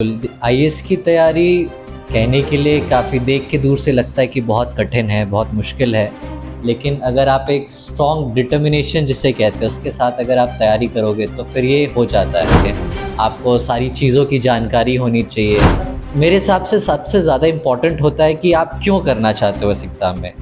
IAS की तैयारी कहने के लिए काफ़ी देख के दूर से लगता है कि बहुत कठिन है, बहुत मुश्किल है। लेकिन अगर आप एक स्ट्रॉन्ग डिटर्मिनेशन जिसे कहते हैं, उसके साथ अगर आप तैयारी करोगे तो फिर ये हो जाता है। आपको सारी चीज़ों की जानकारी होनी चाहिए। मेरे हिसाब से सबसे ज़्यादा इम्पोर्टेंट होता है कि आप क्यों करना चाहते हो इस एग्ज़ाम में।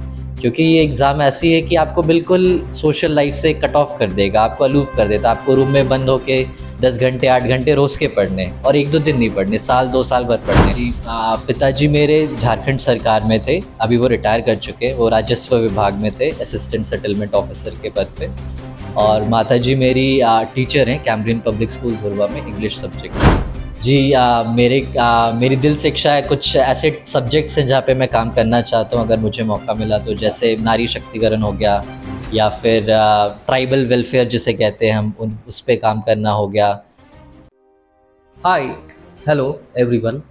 क्योंकि ये एग्ज़ाम ऐसी है कि आपको बिल्कुल सोशल लाइफ़ से कट ऑफ कर देगा, आपको अलूफ़ कर देता है। आपको रूम में बंद होके 10 घंटे 8 घंटे रोज़ के पढ़ने और 1-2 दिन नहीं पढ़ने, साल 2 साल भर पढ़ने। जी पिताजी मेरे झारखंड सरकार में थे, अभी वो रिटायर कर चुके हैं। वो राजस्व विभाग में थे, असिस्टेंट सेटलमेंट ऑफ़िसर के पद पे। और माताजी मेरी टीचर हैं कैम्ब्रियन पब्लिक स्कूल धुरवा में इंग्लिश सब्जेक्ट में। जी मेरी दिल से इच्छा है, कुछ ऐसे सब्जेक्ट्स हैं जहाँ पे मैं काम करना चाहता हूँ अगर मुझे मौका मिला तो, जैसे नारी शक्तिकरण हो गया या फिर ट्राइबल वेलफेयर जिसे कहते हैं हम, उन उस पे काम करना हो गया। Hi hello everyone.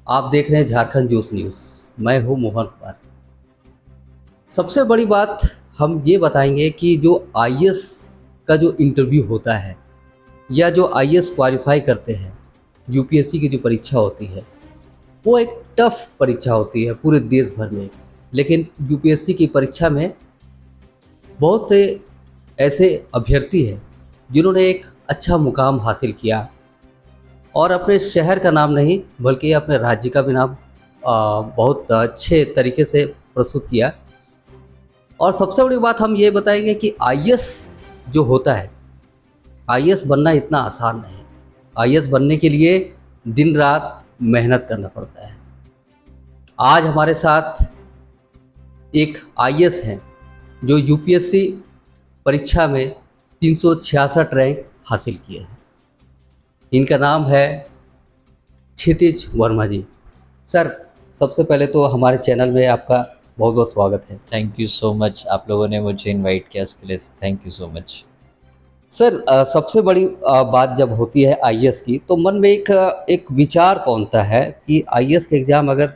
आप देख रहे हैं झारखंड जोश न्यूज़। मैं हूं मोहन कुमार। सबसे बड़ी बात हम ये बताएंगे कि जो आईएएस का जो इंटरव्यू होता है या जो आईएएस क्वालिफाई करते हैं, यूपीएससी की जो परीक्षा होती है वो एक टफ परीक्षा होती है पूरे देश भर में। लेकिन यूपीएससी की परीक्षा में बहुत से ऐसे अभ्यर्थी हैं जिन्होंने एक अच्छा मुकाम हासिल किया और अपने शहर का नाम नहीं बल्कि अपने राज्य का भी नाम बहुत अच्छे तरीके से प्रस्तुत किया। और सबसे बड़ी बात हम ये बताएंगे कि आईएएस जो होता है, आईएएस बनना इतना आसान नहीं। आईएएस बनने के लिए दिन रात मेहनत करना पड़ता है। आज हमारे साथ एक आईएएस हैं जो यूपीएससी परीक्षा में 366 रैंक हासिल किए हैं। इनका नाम है क्षितिज वर्मा जी। सर, सबसे पहले तो हमारे चैनल में आपका बहुत बहुत स्वागत है। थैंक यू सो मच, आप लोगों ने मुझे इनवाइट किया इसके लिए thank you so much. Sir, सबसे बड़ी बात जब होती है आईएएस की तो मन में एक विचार कौनता है कि आईएएस का एग्ज़ाम अगर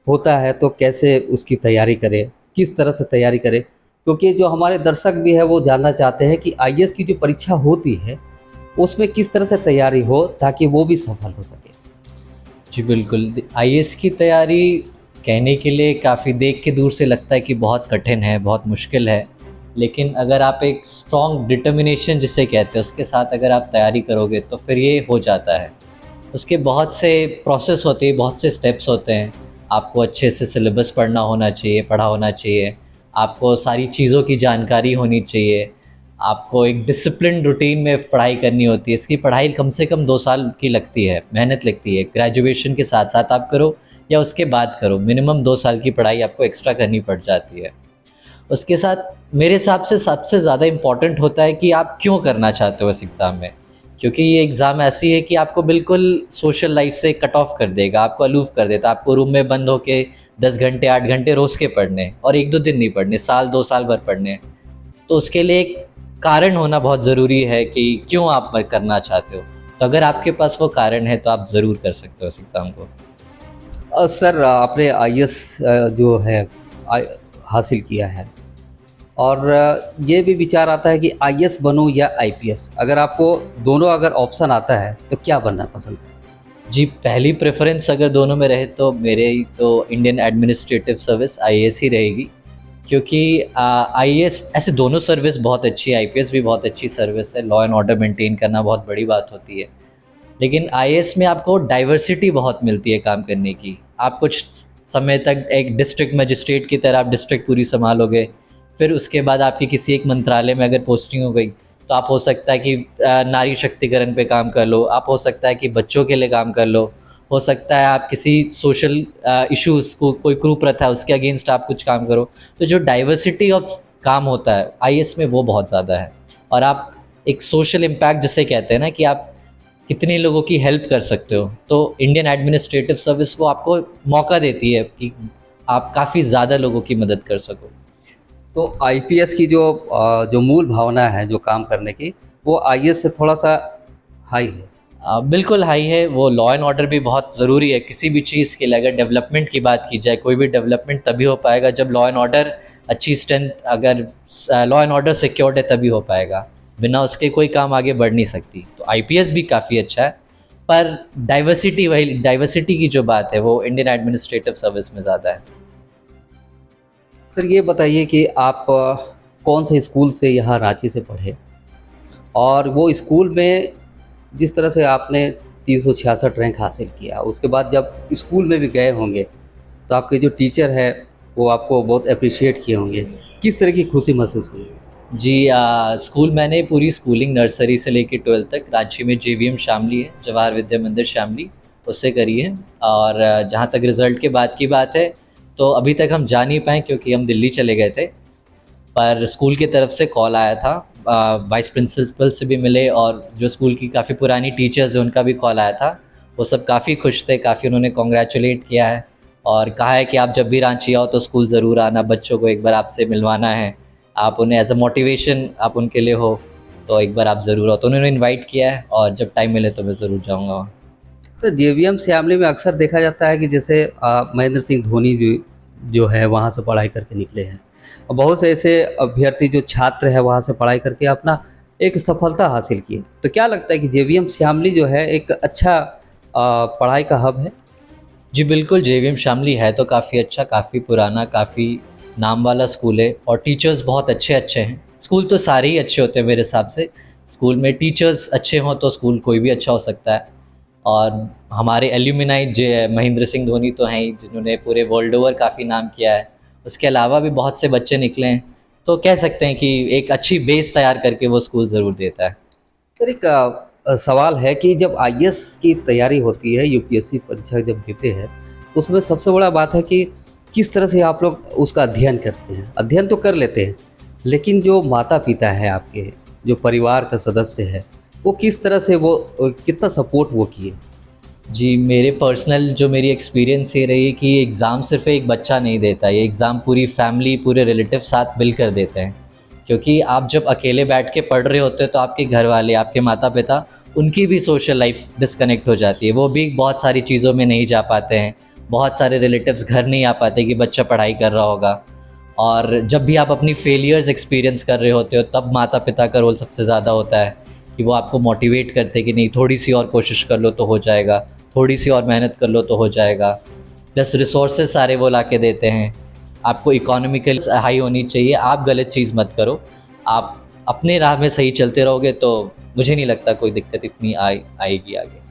होता है तो कैसे उसकी तैयारी करें, किस तरह से तैयारी करें, क्योंकि जो हमारे दर्शक भी है वो जानना चाहते हैं कि आईएएस की जो परीक्षा होती है उसमें किस तरह से तैयारी हो ताकि वो भी सफल हो सके। जी बिल्कुल, आईएएस की तैयारी कहने के लिए काफ़ी देख के दूर से लगता है कि बहुत कठिन है, बहुत मुश्किल है। लेकिन अगर आप एक स्ट्रॉन्ग डिटर्मिनेशन जिसे कहते हैं, उसके साथ अगर आप तैयारी करोगे तो फिर ये हो जाता है। उसके बहुत से प्रोसेस होते हैं, बहुत से स्टेप्स होते हैं। आपको अच्छे से सिलेबस पढ़ा होना चाहिए। आपको सारी चीज़ों की जानकारी होनी चाहिए। आपको एक डिसिप्लिन्ड रूटीन में पढ़ाई करनी होती है। इसकी पढ़ाई कम से कम 2 साल की लगती है, मेहनत लगती है। ग्रेजुएशन के साथ-साथ आप करो या उसके बाद करो, मिनिमम 2 साल की पढ़ाई आपको एक्स्ट्रा करनी पड़ जाती है। उसके साथ मेरे हिसाब से सबसे ज़्यादा इम्पोर्टेंट होता है कि आप क्यों करना चाहते हो इस एग्ज़ाम में। क्योंकि ये एग्ज़ाम ऐसी है कि आपको बिल्कुल सोशल लाइफ़ से कट ऑफ कर देगा, आपको अलूफ़ कर देता है। आपको रूम में बंद होके 10 घंटे 8 घंटे रोज़ के पढ़ने और 1-2 दिन नहीं पढ़ने, साल 2 साल भर पढ़ने। तो उसके लिए एक कारण होना बहुत ज़रूरी है कि क्यों आप करना चाहते हो। तो अगर आपके पास वो कारण है तो आप ज़रूर कर सकते हो इस एग्ज़ाम को। सर, आपने आईएएस जो है आई हासिल किया है और ये भी विचार आता है कि आईएएस बनूं या आईपीएस। अगर आपको दोनों अगर ऑप्शन आता है तो क्या बनना पसंद है? जी, पहली प्रेफ़रेंस अगर दोनों में रहे तो मेरे तो इंडियन एडमिनिस्ट्रेटिव सर्विस आईएएस ही रहेगी। क्योंकि आईएएस ऐसे दोनों सर्विस बहुत अच्छी है, आईपीएस भी बहुत अच्छी सर्विस है, लॉ एंड ऑर्डर मेंटेन करना बहुत बड़ी बात होती है। लेकिन आईएएस में आपको डाइवर्सिटी बहुत मिलती है काम करने की। आप कुछ समय तक एक डिस्ट्रिक्ट मजिस्ट्रेट की तरह आप डिस्ट्रिक्ट पूरी सँभालोगे। फिर उसके बाद आपकी किसी एक मंत्रालय में अगर पोस्टिंग हो गई, तो आप हो सकता है कि नारी शक्तिकरण पे काम कर लो, आप हो सकता है कि बच्चों के लिए काम कर लो, हो सकता है आप किसी सोशल इश्यूज़ को कोई कुप्रथा है उसके अगेंस्ट आप कुछ काम करो। तो जो डाइवर्सिटी ऑफ काम होता है आईएएस में वो बहुत ज़्यादा है। और आप एक सोशल इम्पैक्ट जिसे कहते हैं ना कि आप कितने लोगों की हेल्प कर सकते हो, तो इंडियन एडमिनिस्ट्रेटिव सर्विस वो आपको मौका देती है कि आप काफ़ी ज़्यादा लोगों की मदद कर सको। तो आईपीएस की जो मूल भावना है जो काम करने की, वो आईएएस से थोड़ा-सा हाई है। बिल्कुल हाई है, वो लॉ एंड ऑर्डर भी बहुत ज़रूरी है किसी भी चीज़ के लिए। अगर डेवलपमेंट की बात की जाए, कोई भी डेवलपमेंट तभी हो पाएगा जब लॉ एंड ऑर्डर अच्छी स्ट्रेंथ, अगर लॉ एंड ऑर्डर सिक्योर्ड है तभी हो पाएगा। बिना उसके कोई काम आगे बढ़ नहीं सकती। तो आईपीएस भी काफ़ी अच्छा है। पर डाइवर्सिटी की जो बात है वो इंडियन एडमिनिस्ट्रेटिव सर्विस में ज़्यादा है। सर ये बताइए कि आप कौन से स्कूल से यहाँ रांची से पढ़े? और वो स्कूल में जिस तरह से आपने 366 रैंक हासिल किया, उसके बाद जब स्कूल में भी गए होंगे, तो आपके जो टीचर हैं, वो आपको बहुत एप्रिशिएट किए होंगे। किस तरह की खुशी महसूस हुई? जी स्कूल मैंने पूरी स्कूलिंग नर्सरी से लेके 12th तक रांची में जेवीएम शामली है, जवाहर विद्या मंदिर शामली, उससे करी है। और जहाँ तक रिज़ल्ट के बाद की बात है, तो अभी तक हम जा नहीं पाए क्योंकि हम दिल्ली चले गए थे। पर स्कूल की तरफ से कॉल आया था, वाइस प्रिंसिपल से भी मिले और जो स्कूल की काफ़ी पुरानी टीचर्स हैं उनका भी कॉल आया था। वो सब काफ़ी खुश थे, काफ़ी उन्होंने कॉन्ग्रेचुलेट किया है और कहा है कि आप जब भी रांची आओ तो स्कूल ज़रूर आना, बच्चों को एक बार आपसे मिलवाना है, आप उन्हें एज अ मोटिवेशन आप उनके लिए हो, तो एक बार आप ज़रूर आओ। तो उन्होंने इनवाइट किया है और जब टाइम मिले तो मैं ज़रूर जाऊँगा वहाँ। सर जेवीएम श्यामली में अक्सर देखा जाता है कि जैसे महेंद्र सिंह धोनी भी जो है वहाँ से पढ़ाई करके निकले हैं, और बहुत से ऐसे अभ्यर्थी जो छात्र है वहाँ से पढ़ाई करके अपना एक सफलता हासिल की। तो क्या लगता है कि जेवीएम श्यामली जो है एक अच्छा पढ़ाई का हब है? जी बिल्कुल, जेवीएम शामली है तो काफ़ी अच्छा, काफ़ी पुराना, काफ़ी नाम वाला स्कूल है और टीचर्स बहुत अच्छे-अच्छे हैं। स्कूल तो सारे ही अच्छे होते हैं मेरे हिसाब से। स्कूल में टीचर्स अच्छे हों तो स्कूल कोई भी अच्छा हो सकता है। और हमारे एल्यूमिनाई महेंद्र सिंह धोनी तो हैं ही, जिन्होंने पूरे वर्ल्ड ओवर काफ़ी नाम किया है। उसके अलावा भी बहुत से बच्चे निकले हैं, तो कह सकते हैं कि एक अच्छी बेस तैयार करके वो स्कूल ज़रूर देता है। सर एक सवाल है कि जब आईएएस की तैयारी होती है, यूपीएससी परीक्षा जब देते हैं, तो उसमें सबसे बड़ा बात है कि किस तरह से आप लोग उसका अध्ययन करते हैं। अध्ययन तो कर लेते हैं, लेकिन जो माता-पिता हैं आपके, जो परिवार का सदस्य है, वो किस तरह से वो कितना सपोर्ट वो किए? जी, मेरे पर्सनल जो मेरी एक्सपीरियंस ये रही है कि एग्ज़ाम सिर्फ़ एक बच्चा नहीं देता, ये एग्ज़ाम पूरी फैमिली, पूरे रिलेटिव साथ मिलकर देते हैं। क्योंकि आप जब अकेले बैठ के पढ़ रहे होते हो तो आपके घरवाले, आपके माता-पिता, उनकी भी सोशल लाइफ़ डिस्कनेक्ट हो जाती है। वो भी बहुत सारी चीज़ों में नहीं जा पाते हैं। बहुत सारे रिलेटिव्स घर नहीं आ पाते कि बच्चा पढ़ाई कर रहा होगा। और जब भी आप अपनी फेलियर्स एक्सपीरियंस कर रहे होते हो तब माता-पिता का रोल सबसे ज़्यादा होता है कि वो आपको मोटिवेट करते हैं कि नहीं, थोड़ी-सी और कोशिश कर लो तो हो जाएगा, थोड़ी-सी और मेहनत कर लो तो हो जाएगा। प्लस रिसोर्सेज़ सारे वो लाके देते हैं। आपको इकोनॉमिकल हाई होनी चाहिए, आप गलत चीज़ मत करो। आप अपने राह में सही चलते रहोगे तो मुझे नहीं लगता कोई दिक्कत इतनी आएगी आगे।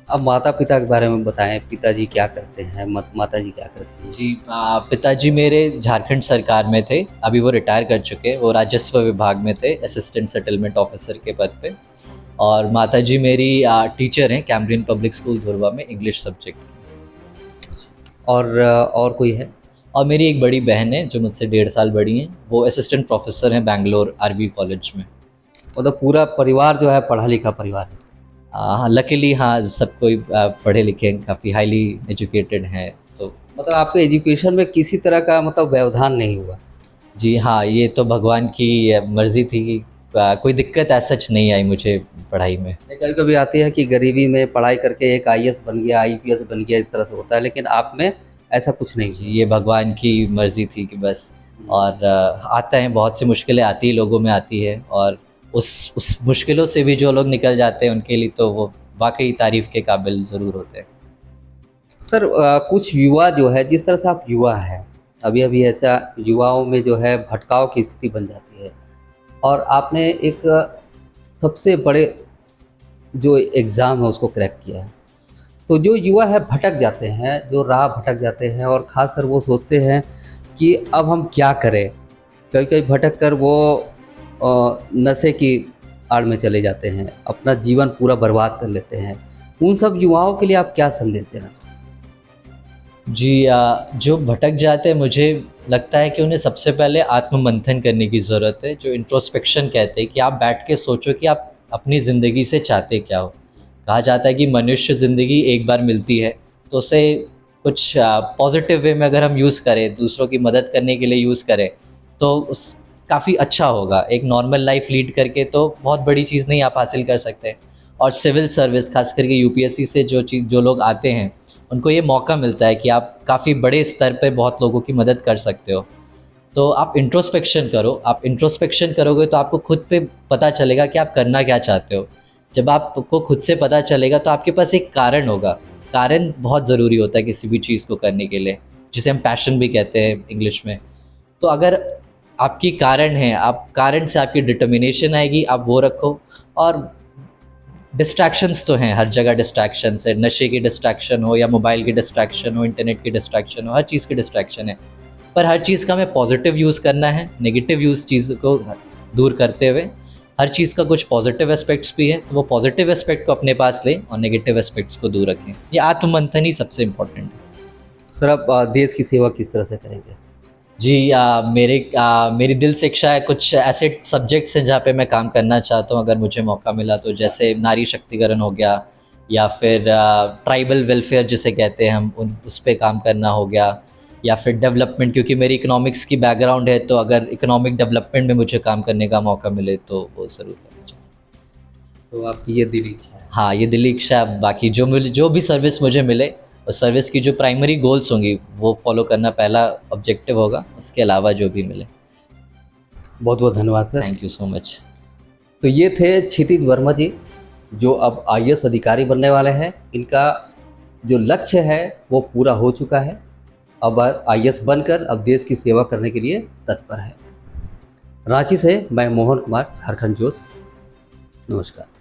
अब माता-पिता के बारे में बताएँ, पिताजी क्या करते हैं? माताजी क्या करती हैं? जी पिताजी मेरे झारखंड सरकार में थे, अभी वो रिटायर कर चुके हैं, वो राजस्व विभाग में थे, असिस्टेंट सेटलमेंट ऑफ़िसर के पद पे। और माताजी मेरी टीचर हैं कैम्ब्रियन पब्लिक स्कूल धुरवा में इंग्लिश सब्जेक्ट की। और कोई है? और मेरी एक बड़ी बहन है जो मुझसे 1.5 साल बड़ी हैं, वो असिस्टेंट प्रोफ़ेसर हैं बैंगलोर आरवी कॉलेज में। मतलब पूरा परिवार जो है पढ़ा-लिखा परिवार है। हाँ, लकीली हाँ, सब कोई पढ़े लिखे हैं, काफ़ी हाईली एजुकेटेड हैं, तो मतलब आपके एजुकेशन में किसी तरह का मतलब व्यवधान नहीं हुआ। जी हाँ, ये तो भगवान की मर्ज़ी थी कि कोई दिक्कत एज़ सच नहीं आई मुझे पढ़ाई में। कभी-कभी आती है कि गरीबी में पढ़ाई करके एक आईएएस बन गया, आईपीएस बन गया, इस तरह से होता है, लेकिन आप में ऐसा कुछ नहीं जी, हुआ। ये भगवान की मर्ज़ी थी कि बस। और आता है, बहुत सी मुश्किलें आती हैं, लोगों में आती है और उस मुश्किलों से भी जो लोग निकल जाते हैं उनके लिए तो वो वाक़ई तारीफ़ के काबिल ज़रूर होते हैं। सर कुछ युवा जो है जिस तरह से आप युवा हैं, अभी-अभी ऐसा युवाओं में जो है भटकाव की स्थिति बन जाती है और आपने एक सबसे बड़े जो एग्ज़ाम है उसको क्रैक किया है। तो जो युवा है भटक जाते हैं, जो राह भटक जाते हैं और ख़ासकर वो सोचते हैं कि अब हम क्या करें? कभी-कभी भटक कर वो नशे की आड़ में चले जाते हैं, अपना जीवन पूरा बर्बाद कर लेते हैं। उन सब युवाओं के लिए आप क्या संदेश देना चाहेंगे? जी जो भटक जाते हैं मुझे लगता है कि उन्हें सबसे पहले आत्ममंथन करने की ज़रूरत है, जो इंट्रोस्पेक्शन कहते हैं कि आप बैठ के सोचो कि आप अपनी ज़िंदगी से चाहते क्या हो। कहा जाता है कि मनुष्य ज़िंदगी एक बार मिलती है, तो उसे कुछ पॉज़िटिव वे में अगर हम यूज़ करें, दूसरों की मदद करने के लिए यूज़ करें, तो उस काफ़ी अच्छा होगा। एक नॉर्मल लाइफ़ लीड करके तो बहुत बड़ी चीज़ नहीं आप हासिल कर सकते। और सिविल सर्विस ख़ास करके यूपीएससी से जो लोग आते हैं, उनको ये मौका मिलता है कि आप काफ़ी बड़े स्तर पे बहुत लोगों की मदद कर सकते हो। तो आप इंट्रोस्पेक्शन करो, आप इंट्रोस्पेक्शन करोगे तो आपको खुद पे पता चलेगा कि आप करना क्या चाहते हो। जब आपको खुद से पता चलेगा तो आपके पास एक कारण होगा। कारण बहुत ज़रूरी होता है किसी भी चीज़ को करने के लिए, जिसे हम पैशन भी कहते हैं इंग्लिश में। तो अगर आपकी कारण है, आप कारण से आपकी डिटर्मिनेशन आएगी, आप वो रखो। और डिस्ट्रैक्शंस तो हैं, हर जगह डिस्ट्रैक्शंस है, नशे की डिस्ट्रैक्शन हो या मोबाइल की डिस्ट्रैक्शन हो, इंटरनेट की डिस्ट्रैक्शन हो, हर चीज़ की डिस्ट्रैक्शन है। पर हर चीज़ का हमें पॉजिटिव यूज़ करना है, नेगेटिव यूज़ चीज़ को दूर करते हुए। हर चीज़ का कुछ पॉजिटिव एस्पेक्ट्स भी है, तो वो पॉजिटिव एस्पेक्ट को अपने पास लें और नेगेटिव एस्पेक्ट्स को दूर रखें। ये आत्ममंथन ही सबसे इम्पोर्टेंट है। सर आप देश की सेवा किस तरह से करेंगे? जी, मेरी दिल से इच्छा है, कुछ ऐसे सब्जेक्ट्स हैं जहाँ पे मैं काम करना चाहता हूँ अगर मुझे मौका मिला तो। जैसे नारी शक्तिकरण हो गया, या फिर ट्राइबल वेलफेयर जिसे कहते हैं हम, उन उस पे काम करना हो गया, या फिर डेवलपमेंट, क्योंकि मेरी इकोनॉमिक्स की बैकग्राउंड है, तो अगर इकोनॉमिक डेवलपमेंट में मुझे काम करने का मौका मिले तो वो ज़रूर करना चाहूँगा। तो आपकी ये दिली इच्छा है। हाँ, ये दिली इच्छा है। बाकी जो भी सर्विस मुझे मिले, उस सर्विस की जो प्राइमरी गोल्स होंगी वो फॉलो करना पहला ऑब्जेक्टिव होगा, उसके अलावा जो भी मिले। बहुत बहुत धन्यवाद sir. Thank you so much. तो ये थे क्षितिज वर्मा जी, जो अब आईएएस अधिकारी बनने वाले हैं। इनका जो लक्ष्य है वो पूरा हो चुका है। अब आईएएस बनकर अब देश की सेवा करने के लिए तत्पर है। रांची से मैं मोहन कुमार, झारखंड जोश। नमस्कार।